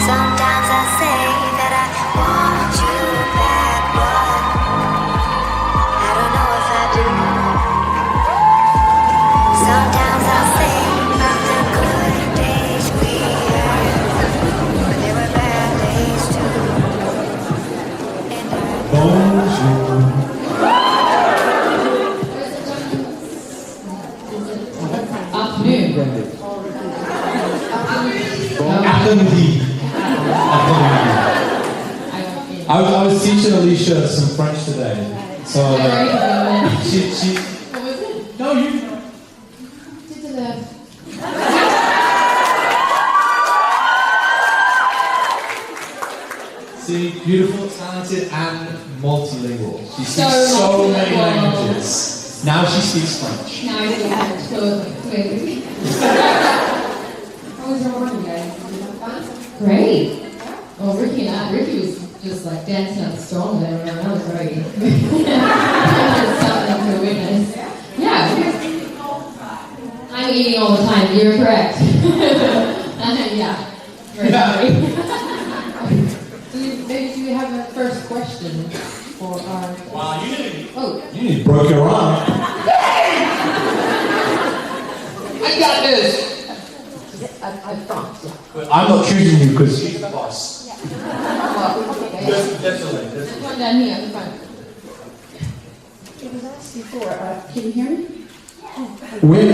Sometimes I say that I want you back, but I don't know if I do. Sometimes I think of the good days we had, but there were bad days too. And Afternoon. Après-midi. I was teaching Alicia some French today. So she What was it? no, you see, beautiful, talented, and multilingual. She speaks so many languages. Now she speaks French. Now I speak French, so maybe. How was your morning, guys? Great. Well, Ricky was just like dancing up the storm there. That was great. That was something to witness. Yeah. I'm eating all the time. You're correct. Yeah. Very sorry. Maybe you have a first question for our... Wow, you didn't. Oh. You nearly broke your arm. I got this. I promise, yeah. But I'm not choosing you because she's the boss. Definitely. There's one down here at the front. It was asked before. Can you hear me? Where?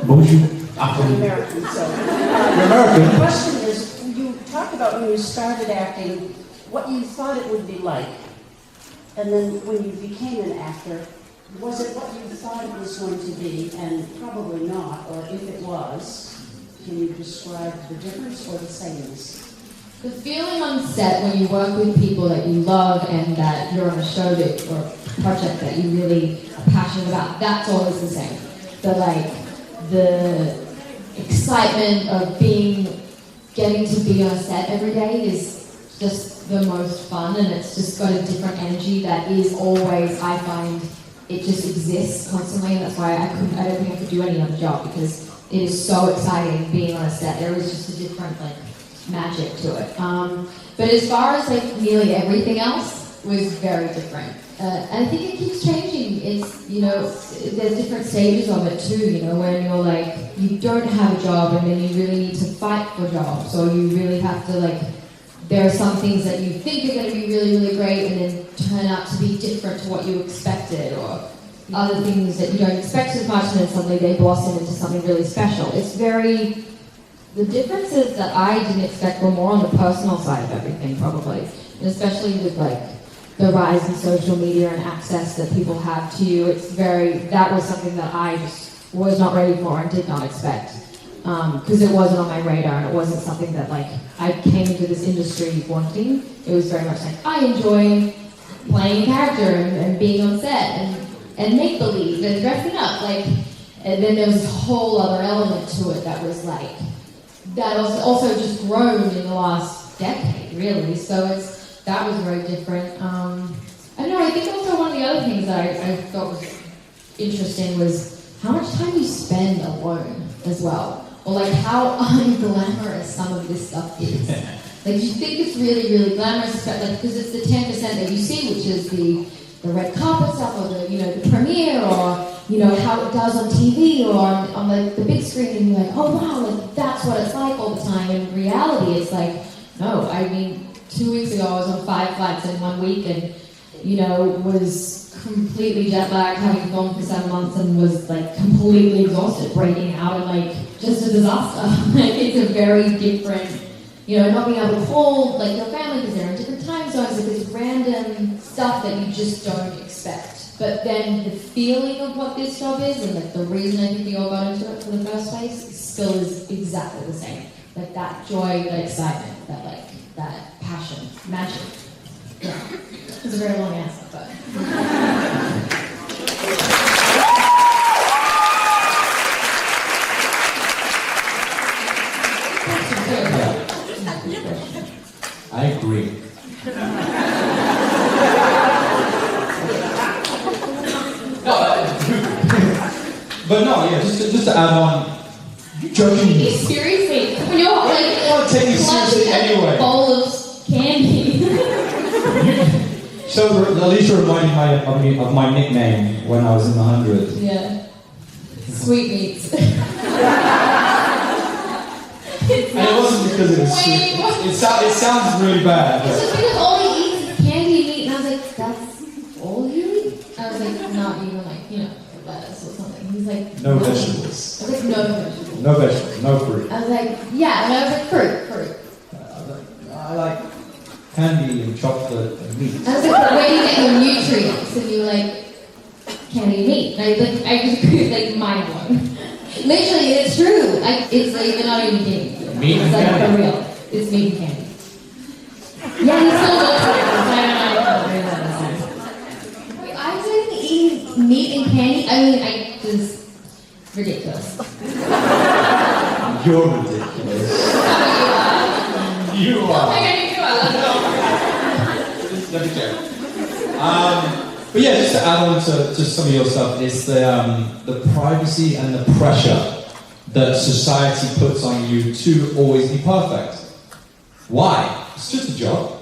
Bonjour. I'm American, so. You're American? The question is, you talked about when you started acting, what you thought it would be like. And then when you became an actor, was it what you thought it was going to be, and probably not, or if it was, can you describe the difference or the sameness? The feeling on set when you work with people that you love and that you're on a show that, or a project that you really are passionate about, that's always the same. The excitement of getting to be on a set every day is just the most fun, and it's just got a different energy that is always, I find, it just exists constantly, and that's why I don't think I could do any other job, because it is so exciting being on a set. There is just a different magic to it. But as far as nearly everything else was very different. And I think it keeps changing. It's, there's different stages of it too, when you're you don't have a job and then you really need to fight for jobs. So you really have to there are some things that you think are going to be really, really great and then turn out to be different to what you expected, or other things that you don't expect as much and then suddenly they blossom into something really special. The differences that I didn't expect were more on the personal side of everything, probably. And especially with the rise in social media and access that people have to you, that was something that I just was not ready for and did not expect. Because it wasn't on my radar, and it wasn't something that I came into this industry wanting. It was very much I enjoy playing a character and being on set and make-believe and dressing up. And then there was a whole other element to it that was that was also just grown in the last decade, really. So that was very different. I don't know, I think also one of the other things that I thought was interesting was how much time you spend alone as well. Or how unglamorous some of this stuff is. You think it's really, really glamorous, but because it's the 10% that you see, which is the red carpet stuff, or the premiere, or how it does on TV or on the big screen, and you're oh wow, that's what it's like all the time. In reality, it's no. I mean, 2 weeks ago I was on 5 flights in 1 week, and was completely jet lagged, having gone for 7 months, and was completely exhausted, breaking out, and just a disaster. It's a very different, not being able to call your family because they're in different time zones, this random stuff that you just don't expect. But then the feeling of what this job is, and the reason I think we all got into it for the first place, still is exactly the same. That joy, that excitement, that passion, magic. Yeah, it's a very long answer, but. But no, yeah, just to add on, you joking me. Seriously, when you're like I want to take you seriously clutching a anyway. bowl of candy. So Alicia reminded me of my nickname when I was in the 100. Yeah. Sweetmeats. And it wasn't because it was sweet. It sounds really bad. It's just because all he eats is candy and meat, and I was like, that's all you eat? I was like, not even like, lettuce or something. He's like, No vegetables. I was like, no vegetables. No vegetables, no fruit. I was like, yeah, and I was like, fruit. I like candy and chocolate and meat. I was like, but where do you get your nutrients? And you were like, candy and meat. And I just like mind blown. Literally, it's true. It's like, you're not even kidding. Meat and it's like candy. for real. It's meat and candy. Yeah, he still looks like this. I don't know. Wait, I was like eating meat and candy. I mean, I just ridiculous. You're ridiculous. You are. Okay, you are. Let me check. But yeah, just to add on to some of your stuff, is the privacy and the pressure that society puts on you to always be perfect. Why? It's just a job.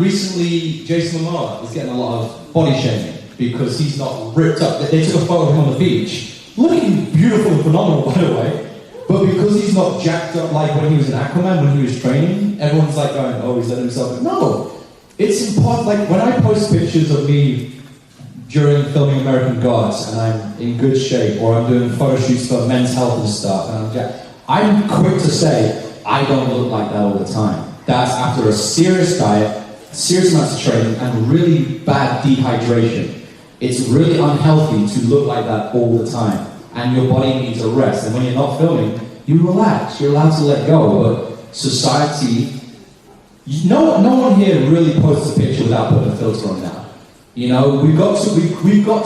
Recently, Jason Momoa is getting a lot of body shaming because he's not ripped up. They took a photo of him on the beach, looking beautiful and phenomenal, by the way. But because he's not jacked up like when he was in Aquaman, when he was training, everyone's like going, oh, he's let himself. No, it's important. Like when I post pictures of me during filming American Gods and I'm in good shape, or I'm doing photo shoots for men's health and stuff, and I'm quick to say, I don't look like that all the time. That's after a serious diet, serious amounts of training, and really bad dehydration. It's really unhealthy to look like that all the time. And your body needs a rest. And when you're not filming, you relax. You're allowed to let go. But society, no one here really posts a picture without putting a filter on now. We've got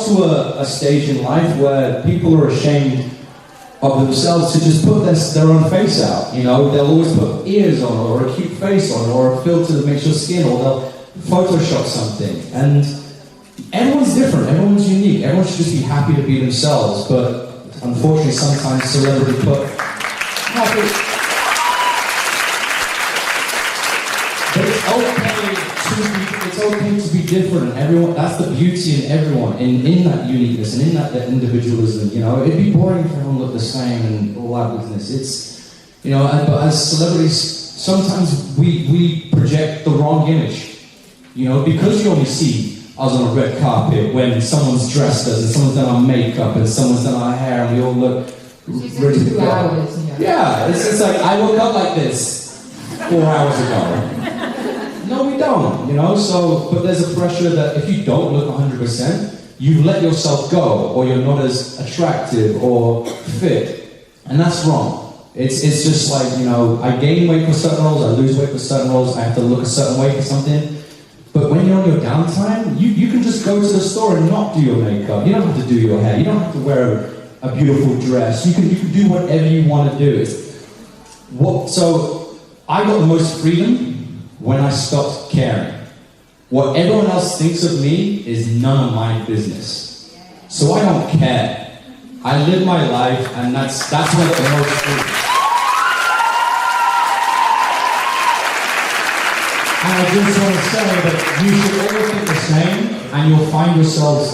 to a stage in life where people are ashamed of themselves to just put their own face out. They'll always put ears on, or a cute face on, or a filter that makes your skin, or they'll Photoshop something. And everyone's different. Everyone's unique. Everyone should just be happy to be themselves. But unfortunately, sometimes celebrity put happy. But it's okay to be different. Everyone, that's the beauty in everyone, in that uniqueness and in that individualism. It'd be boring if everyone looked the same and all that business. It's, but as celebrities, sometimes we project the wrong image. Because you only see us on a red carpet when someone's dressed us and someone's done our makeup and someone's done our hair and we all look ready to go. Yeah, it's like I woke up like this 4 hours ago. No, we don't, but there's a pressure that if you don't look 100%, you let yourself go, or you're not as attractive or fit, and that's wrong. It's just like, I gain weight for certain roles, I lose weight for certain roles, I have to look a certain way for something. But when you're on your downtime, you can just go to the store and not do your makeup. You don't have to do your hair. You don't have to wear a beautiful dress. You can do whatever you want to do. So I got the most freedom when I stopped caring. What everyone else thinks of me is none of my business. So I don't care. I live my life, and that's when the most freedom. And I just want to say that you should all think the same, and you'll find yourselves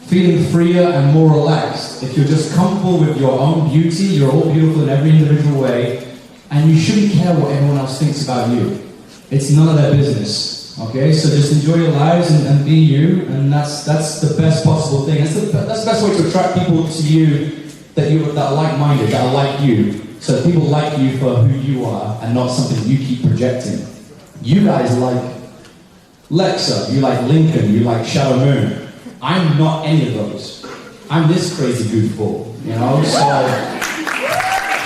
feeling freer and more relaxed if you're just comfortable with your own beauty. You're all beautiful in every individual way, and you shouldn't care what everyone else thinks about you. It's none of their business, okay? So just enjoy your lives and be you, and that's the best possible thing. That's the best way to attract people to you that are like-minded, that are like you, so that people like you for who you are and not something you keep projecting. You guys like Lexa, you like Lincoln, you like Shadow Moon. I'm not any of those. I'm this crazy goofball, so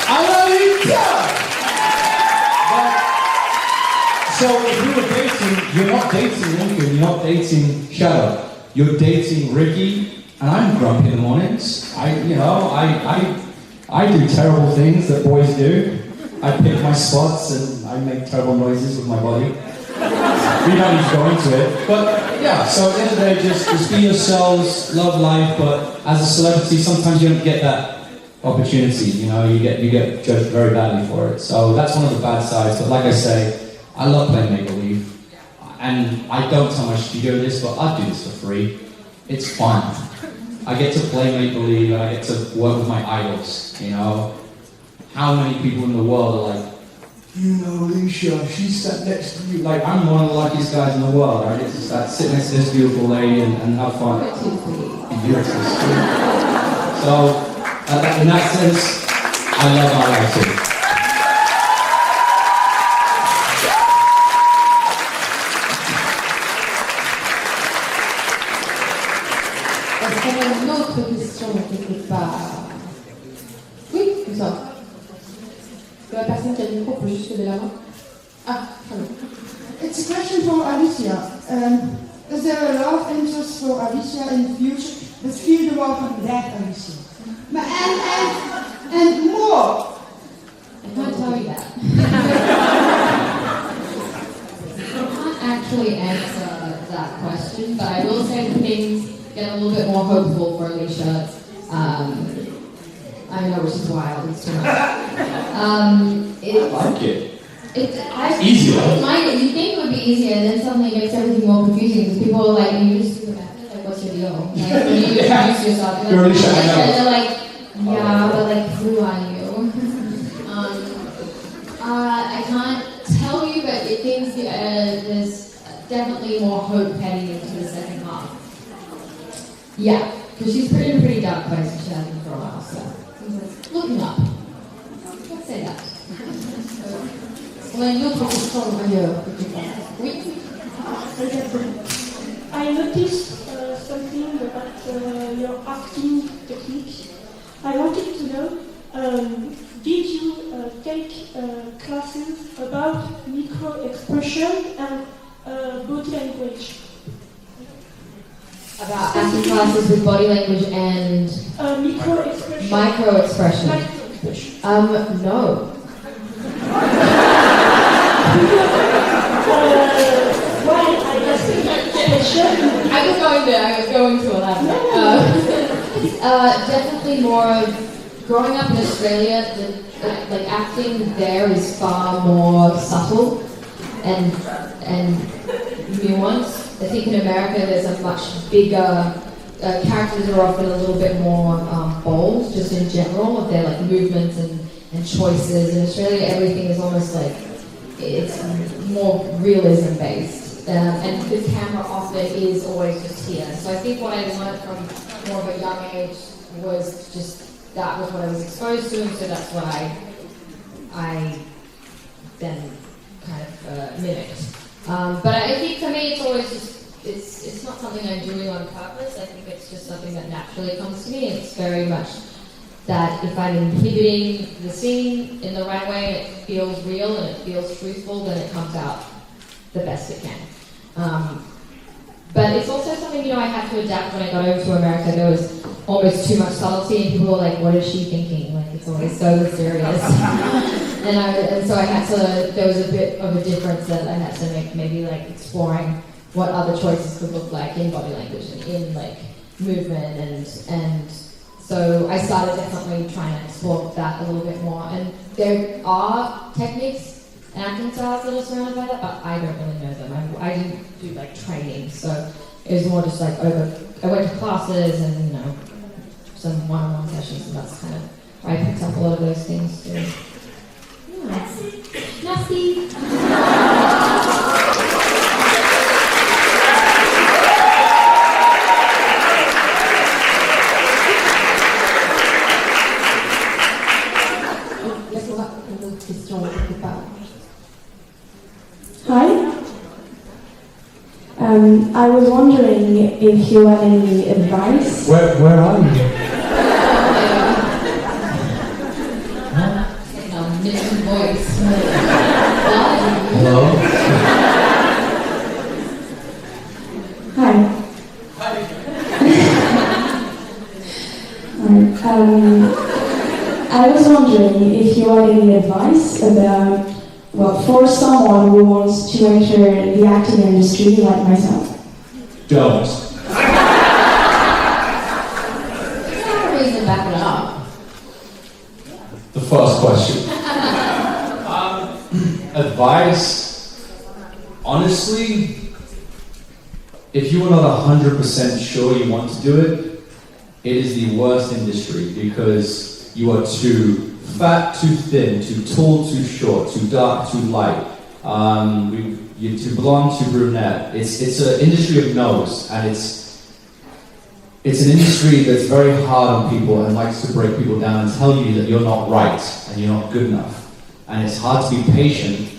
I love you. So if we were dating, you're not dating Lincoln, you're not dating Shadow. You're dating Ricky, and I'm grumpy in the mornings. I do terrible things that boys do. I pick my spots and I make terrible noises with my body. We don't need to go into it, but Yeah, so at the end of the day, just be yourselves, love life, but as a celebrity, sometimes you don't get that opportunity, you know, you get judged very badly for it. So that's one of the bad sides, but like I say, I love playing make-believe. And I don't tell my studio this, but I do this for free. It's fun. I get to play make-believe and I get to work with my idols, you know. How many people in the world are like, you know, Alicia, she sat next to you. Like, I'm one of the luckiest guys in the world. I get to start sit next to this beautiful lady and have fun. Beautiful. So, in that sense, I love our life too. Est-ce qu'il y a une autre question quelque part? Oui, comme ça. La personne qui a le micro peut juste lever la main. Ah, très bien. It's a question for Alicia. Is there a love interest for Alicia in the future? Let's feel the world from that, Alicia. And more. I can't tell you that. I can't actually answer that question, but I will say that things get a little bit more hopeful for Alicia. I know, which is wild. It's too much. I like it. It's easier. You think it would be easier, and then suddenly it makes everything more confusing because people are like, you just do the method, like, what's your deal? Like, when you introduce yourself, You're Alicia, I know. they're like, yeah, but like, who are you? I can't tell you, but it thinks there's definitely more hope heading into the second half. Yeah, because she's put in a pretty dark place and she hasn't been for a while, so looking up. Let's say that. On a une autre question ailleurs. Oui. I noticed something about your acting technique. I wanted to know, did you take classes about micro-expression and body language? About acting classes with body language and Micro-expression. micro-expression. No. Why I asked that question? I was going there, I was going to elaborate. Definitely more of growing up in Australia, like acting there is far more subtle and nuanced. I think in America there's a much bigger, characters are often a little bit more bold, just in general, with their like movements and choices. In Australia everything is almost like, it's more realism based, and the camera often is always just here. So I think what I learned from more of a young age was just, that was what I was exposed to, and so that's what I then kind of mimicked. But I think for me it's always just, it's not something I'm doing on purpose. I think it's just something that naturally comes to me. It's very much that if I'm inhibiting the scene in the right way and it feels real and it feels truthful, then it comes out the best it can. But it's also something, I had to adapt when I got over to America. There was almost too much subtlety and people were like, what is she thinking? Like, it's always so mysterious. and so I had to, there was a bit of a difference that I had to make, maybe like exploring what other choices could look like in body language and in like movement and so I started definitely trying to explore that a little bit more. And there are techniques and acting styles that are surrounded by that, but I don't really know them. I didn't do like training, so it was more just like I went to classes and some one-on-one sessions, and that's kind of where I picked up a lot of those things too. Yeah. Merci. Hi. I was wondering if you had any advice. Where are you? Voice. Hello? Hi. I was wondering if you had any advice about, for someone who wants to enter the acting industry like myself. don't. Reason to back it up. The first question. Advice, honestly, if you are not 100% sure you want to do it, it is the worst industry because you are too fat, too thin, too tall, too short, too dark, too light. You're too blonde, too brunette. It's an industry of no's, and it's an industry that's very hard on people and likes to break people down and tell you that you're not right and you're not good enough. And it's hard to be patient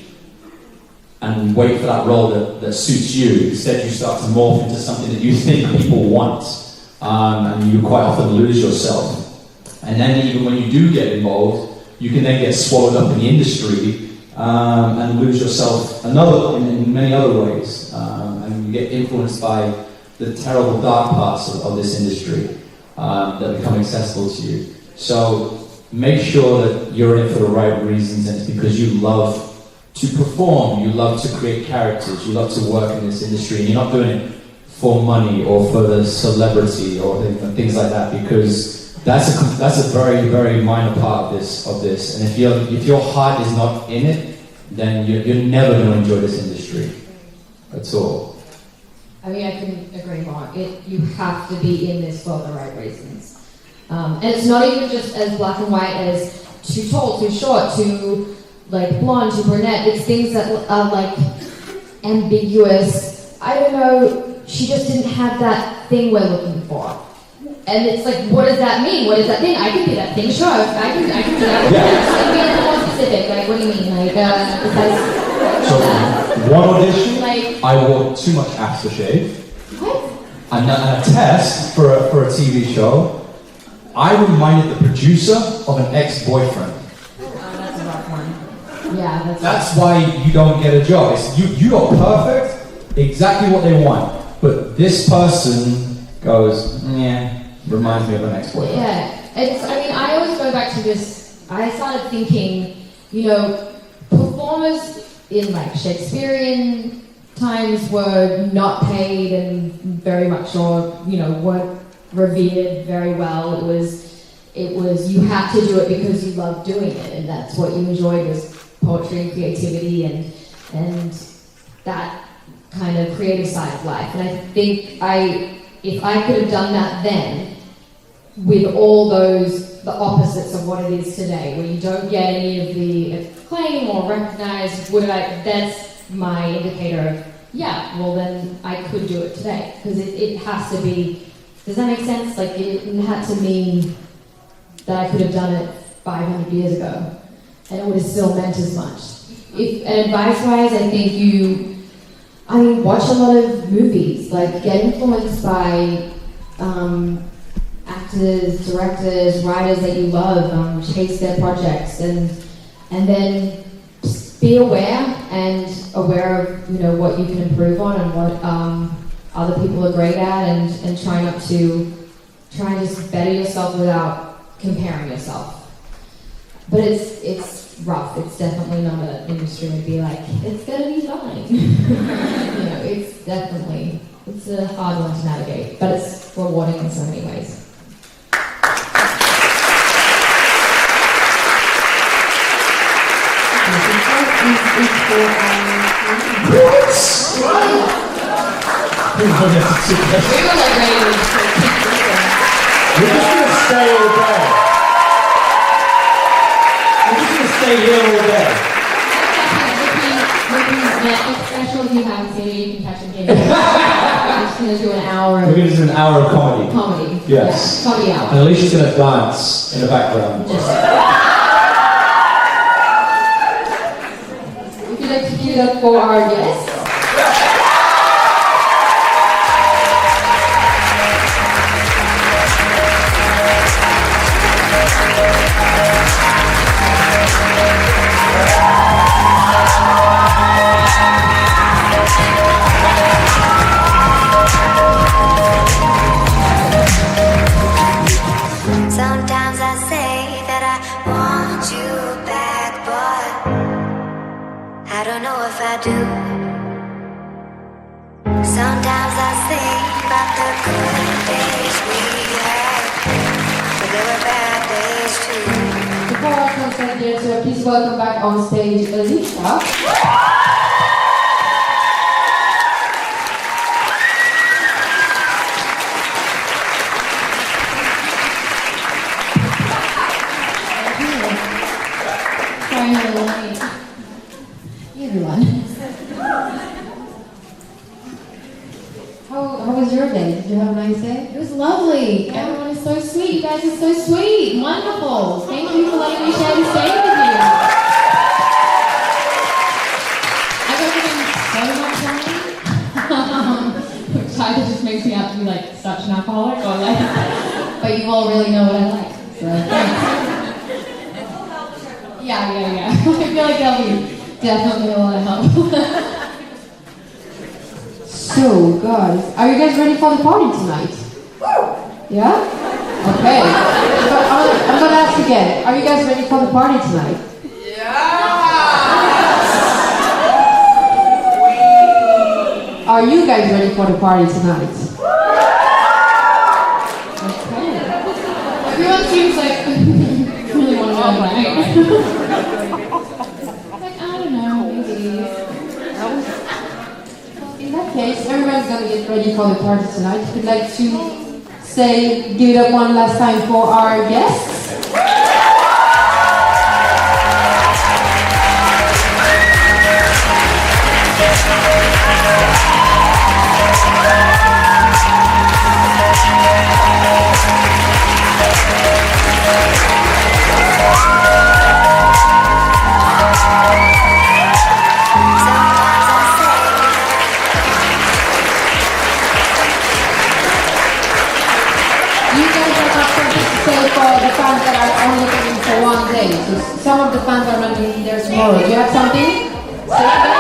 and wait for that role that suits you. Instead, you start to morph into something that you think people want, and you quite often lose yourself. And then even when you do get involved, you can then get swallowed up in the industry and lose yourself in many other ways. And you get influenced by the terrible dark parts of this industry that become accessible to you. So make sure that you're in it for the right reasons, and it's because you love to perform, you love to create characters, you love to work in this industry, and you're not doing it for money or for the celebrity or things like that, because that's a very, very minor part of this. And if your heart is not in it, then you're never going to enjoy this industry at all. I mean, I can agree more. You have to be in this for the right reasons. And it's not even just as black and white as too tall, too short, too like blonde, too brunette. It's things that are like ambiguous. I don't know, she just didn't have that thing we're looking for. And it's like, what does that mean? What is that thing? I can be that thing, sure. I can do that. Just be a little more specific. Like, what do you mean? Like, So, one audition, like, I wore too much aftershave. what? And a test for a TV show, I reminded the producer of an ex-boyfriend. Oh, that's a rough one. Yeah, That's why you don't get a job. You are perfect, exactly what they want. But this person goes, yeah, reminds me of an ex-boyfriend. Yeah, I always go back to this. I started thinking, performers in like Shakespearean times were not paid and very much, or weren't revered very well. It was you had to do it because you loved doing it, and that's what you enjoyed was poetry and creativity and that kind of creative side of life. And I think if I could have done that then, with all the opposites of what it is today, where you don't get any of the acclaim or recognized, that's my indicator of, yeah, well then I could do it today. Because it has to be, does that make sense? Like it had to mean that I could have done it 500 years ago, and it would have still meant as much. And advice-wise, I think watch a lot of movies, like get influenced by actors, directors, writers that you love, chase their projects, and then be aware of what you can improve on and what other people are great at, and try and just better yourself without comparing yourself. But it's rough. It's definitely not an industry to be like, it's gonna be fine. It's a hard one to navigate, but it's rewarding in so many ways. We're just going to stay all day. We're just going to stay here all day. Netflix special, if you haven't seen it, you can catch it again. I'm just going to do an hour We're going to do an hour of comedy. Comedy. Yes. Yeah, comedy hour. And Alicia's going to dance in the background. Would you like to give it up for our guests? Sometimes I say that I want you back, but I don't know if I do. Sometimes I think about the good days we had, but there were bad days too. Before our concert dancer, please welcome back on stage Alicia. Finally. Hey everyone. How was your day? Did you have a nice day? It was lovely. Everyone is so sweet. You guys are so sweet. Wonderful. Thank you for letting me share the stage with you. I got given so much wine, which either just makes me out to be like such an alcoholic or like, but you all really know what I like. So thanks. Yeah. I feel like that'll be definitely a lot of help. So, guys, are you guys ready for the party tonight? Yeah? Okay. I'm gonna ask again. Are you guys ready for the party tonight? Yeah! Are you guys ready for the party tonight? Okay. Everyone seems like really want to go tonight. Like, I don't know, maybe. In that case, everyone's gonna get ready for the party tonight. If you'd like to give it up one last time for our guests. Only coming for one day. So some of the fans are not going to be there tomorrow. Do you have something? Say it.